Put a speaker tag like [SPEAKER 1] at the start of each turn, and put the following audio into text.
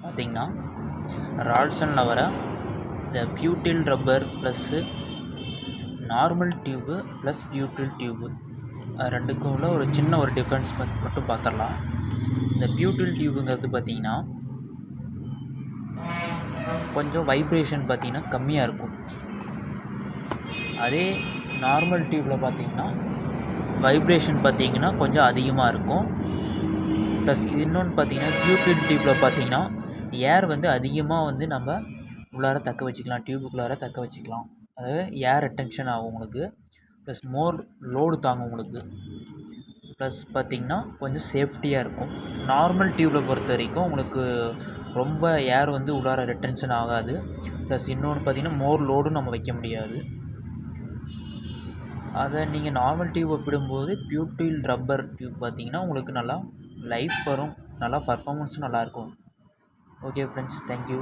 [SPEAKER 1] பார்த்திங்கன்னா ரால்சனில் வர இந்த butyl rubber plus normal tube plus butyl tube அது ரெண்டுக்கும் உள்ள ஒரு சின்ன ஒரு டிஃப்ரென்ஸ் மட்டும் பார்த்துடலாம். இந்த பியூட்டில் டியூபுங்கிறது பார்த்திங்கன்னா கொஞ்சம் வைப்ரேஷன் பார்த்திங்கன்னா கம்மியாக இருக்கும். அதே நார்மல் டியூப்பில் பார்த்திங்கன்னா வைப்ரேஷன் பார்த்திங்கன்னா கொஞ்சம் அதிகமாக இருக்கும். ப்ளஸ் இன்னொன்று பார்த்திங்கன்னா பியூட்டில் டியூப்பில் பார்த்திங்கன்னா ஏர் வந்து அதிகமாக வந்து நம்ம உள்ளார தக்க வச்சுக்கலாம், டியூபுக்குள்ளார தக்க வச்சுக்கலாம். அதாவது ஏர் ரிட்டென்ஷன் ஆகும் உங்களுக்கு, ப்ளஸ் மோர் லோடு தாங்கும் உங்களுக்கு, ப்ளஸ் பார்த்திங்கன்னா கொஞ்சம் சேஃப்டியாக இருக்கும். நார்மல் டியூப்பில் பொறுத்த வரைக்கும் உங்களுக்கு ரொம்ப ஏர் வந்து உள்ளார ரிட்டென்ஷன் ஆகாது. ப்ளஸ் இன்னொன்று பார்த்திங்கன்னா மோர் லோடும் நம்ம வைக்க முடியாது. அதை நீங்கள் நார்மல் டியூப் ஒப்பிடும்போது பியூட்டில் ரப்பர் டியூப் பார்த்திங்கன்னா உங்களுக்கு நல்லா லைஃப் வரும், நல்லா பர்ஃபார்மன்ஸும் நல்லாயிருக்கும். Okay friends, thank you.